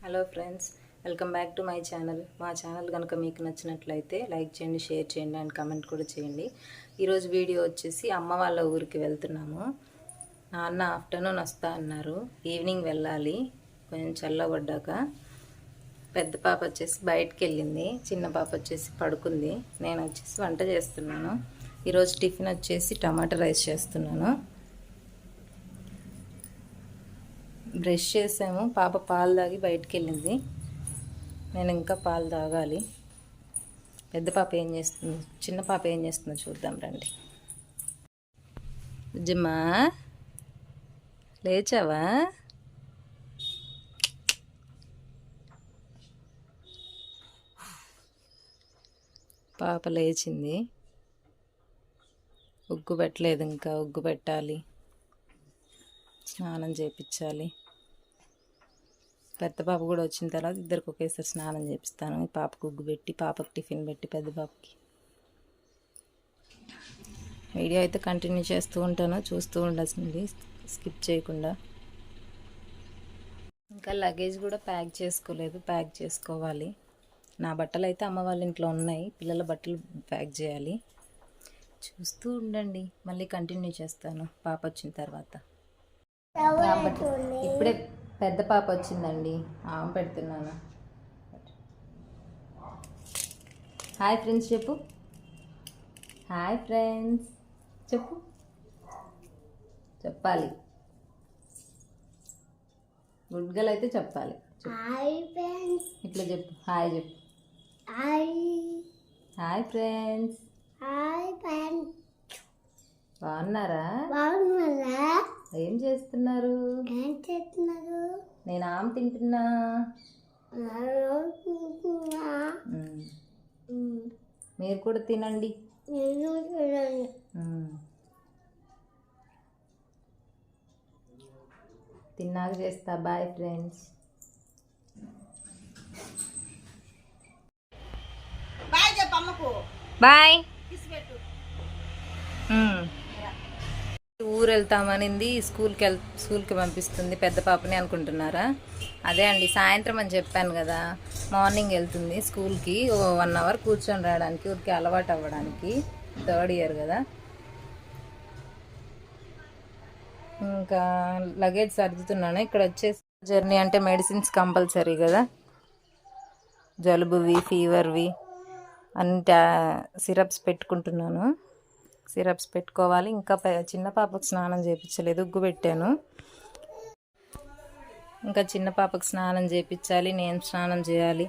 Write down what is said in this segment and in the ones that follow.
Hello friends, welcome back to my channel. మా channel కనుక మీకు నచ్చినట్లయితే లైక్ చేయండి, షేర్ చేయండి అండ్ కామెంట్ కూడా చేయండి. ఈరోజు వీడియో వచ్చేసి అమ్మ వాళ్ళ ఊరికి వెళ్తున్నాము. నాన్న ఆఫ్టర్నూన్ వస్తా అన్నారు, ఈవినింగ్ వెళ్ళాలి కొంచెం చల్లబడ్డాక. పెద్ద పాప వచ్చేసి బయటికి వెళ్ళింది, చిన్న పాప వచ్చేసి పడుకుంది. నేను వచ్చేసి వంట చేస్తున్నాను. ఈరోజు టిఫిన్ వచ్చేసి టమాటా రైస్ చేస్తున్నాను. బ్రష్ చేసాము, పాప పాలు తాగి బయటికి వెళ్ళింది. నేను ఇంకా పాలు తాగాలి. పెద్ద పాప ఏం చేస్తుంది, చిన్న పాప ఏం చేస్తుందో చూద్దాం రండి. ఉజ్జమ్మా లేచావా? పాప లేచింది. ఉగ్గు పెట్టలేదు, ఇంకా ఉగ్గు పెట్టాలి, స్నానం చేయించాలి. పెద్ద పాప కూడా వచ్చిన తర్వాత ఇద్దరికి ఒకేసారి స్నానం చేపిస్తాను. పాపకు ఉగ్గు పెట్టి, పాపకు టిఫిన్ పెట్టి, పెద్ద పాపకి. వీడియో అయితే కంటిన్యూ చేస్తూ ఉంటాను, చూస్తూ ఉండాల్సింది స్కిప్ చేయకుండా. ఇంకా లగేజ్ కూడా ప్యాక్ చేసుకోలేదు, ప్యాక్ చేసుకోవాలి. నా బట్టలు అయితే అమ్మ వాళ్ళ ఇంట్లో ఉన్నాయి, పిల్లల బట్టలు ప్యాక్ చేయాలి. చూస్తూ ఉండండి, మళ్ళీ కంటిన్యూ చేస్తాను పాప వచ్చిన తర్వాత. ఇప్పుడే పెద్ద పాప వచ్చిందండి, ఆమె పెడుతున్నాను. హాయ్ ఫ్రెండ్స్ చెప్పు, హాయ్ ఫ్రెండ్స్ చెప్పు, చెప్పాలి. గుడ్ గర్ల్ అయితే చెప్పాలి. ఇట్లా చెప్పు, హాయ్ చెప్పు. Hi friends. బాగున్నారా? ఏం చేస్తున్నారు? నేను ఆమె తింటున్నా. మీరు కూడా తినండి. తిన్నాక చేస్తా. Bye friends. బాయ్. ఊరు వెళ్తామనింది, స్కూల్కి పంపిస్తుంది పెద్ద పాపని అనుకుంటున్నారా? అదే అండి, సాయంత్రం అని చెప్పాను కదా. మార్నింగ్ వెళ్తుంది స్కూల్కి, 1 అవర్ కూర్చొని రావడానికి, ఊరికి అలవాటు అవ్వడానికి. 3rd ఇయర్ కదా. ఇంకా లగేజ్ సర్దుతున్నాను. ఇక్కడ వచ్చేసి జర్నీ అంటే మెడిసిన్స్ కంపల్సరీ కదా, జలుబువి, ఫీవర్వి అన్ని సిరప్స్ పెట్టుకుంటున్నాను. సిరప్స్ పెట్టుకోవాలి. ఇంకా చిన్న పాపకు స్నానం చేయించలేదు, ఉగ్గు పెట్టాను. ఇంకా చిన్న పాపకు స్నానం చేయించాలి, నేను స్నానం చేయాలి,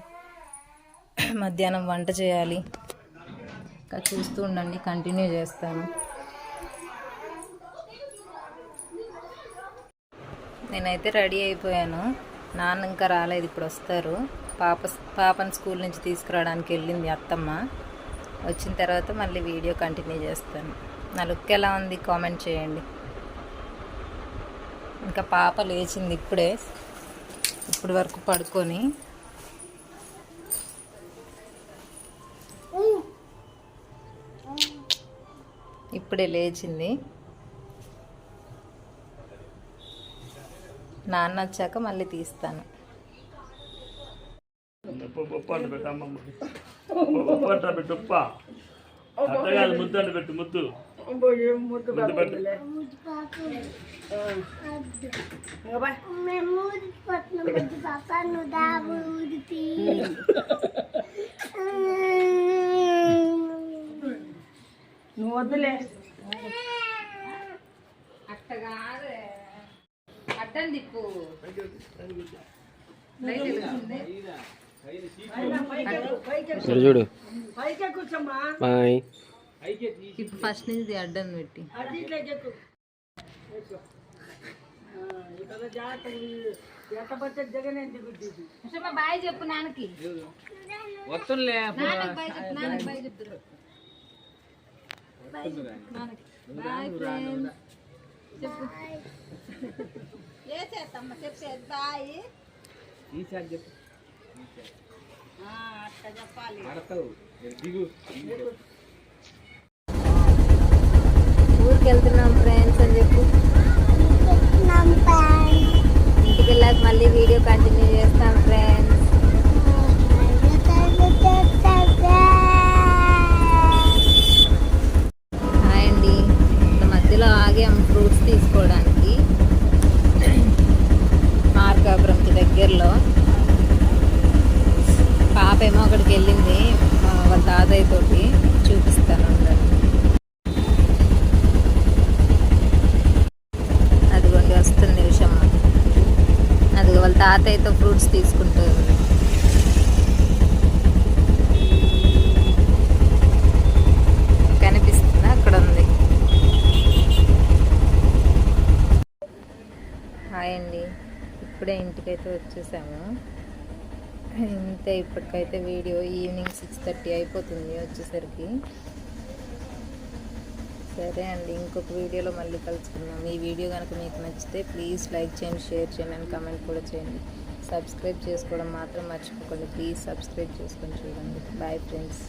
మధ్యాహ్నం వంట చేయాలి. ఇంకా చూస్తూ ఉండండి, కంటిన్యూ చేస్తాను. నేనైతే రెడీ అయిపోయాను. నాన్న ఇంకా రాలేదు, ఇప్పుడు వస్తారు. పాపను స్కూల్ నుంచి తీసుకురావడానికి వెళ్ళింది అత్తమ్మ. వచ్చిన తర్వాత మళ్ళీ వీడియో కంటిన్యూ చేస్తాను. నా లుక్ ఎలా ఉంది కామెంట్ చేయండి. ఇంకా పాప లేచింది ఇప్పుడే, ఇప్పుడు వరకు పడుకొని. ఇప్పుడే లేచింది. నాన్న వచ్చాక మళ్ళీ తీస్తాను. ముద్దు పెట్టు, ముద్దు నువ్వు వద్దులే. అట్టగా అడ్డం దిప్పు. చూడు. ఇప్పుడు ఫస్ట్ నుంచి అడ్డం పెట్టి బాయ్ చెప్పు నాన్నకి. వస్తుందిలే. బాయ్ చెప్తారు. బాయ్ ఫ్రెండ్స్ చెప్పు. చేసేత్తమ్మ చెప్పేది బాయ్. ఈసారి చెప్పు. అట్లా చెప్పాలి. ఊరికి వెళ్తున్నాం ఫ్రెండ్స్ అని చెప్పు. ఇంటికి వెళ్ళాక మళ్ళీ వీడియో కంటిన్యూ చేస్తాం ఫ్రెండ్స్. ఫ్రూట్స్ తీసుకుంటారు. కనిపిస్తుందా? అక్కడ ఉంది. హాయ్ అండి, ఇప్పుడే ఇంటికైతే వచ్చేసాము. ఇంతే, ఇప్పటికైతే వీడియో ఈవినింగ్ 6:30 అయిపోతుంది వచ్చేసరికి. సరే అండి, ఇంకొక వీడియోలో మళ్ళీ కలుసుకుందాం. ఈ వీడియో కనుక మీకు నచ్చితే ప్లీజ్ లైక్ చేయండి, షేర్ చేయండి అండ్ కామెంట్ కూడా చేయండి. సబ్స్క్రైబ్ చేసుకోవడం మాత్రం మర్చిపోకండి. ప్లీజ్ సబ్స్క్రైబ్ చేసుకొని చూడండి. Bye friends.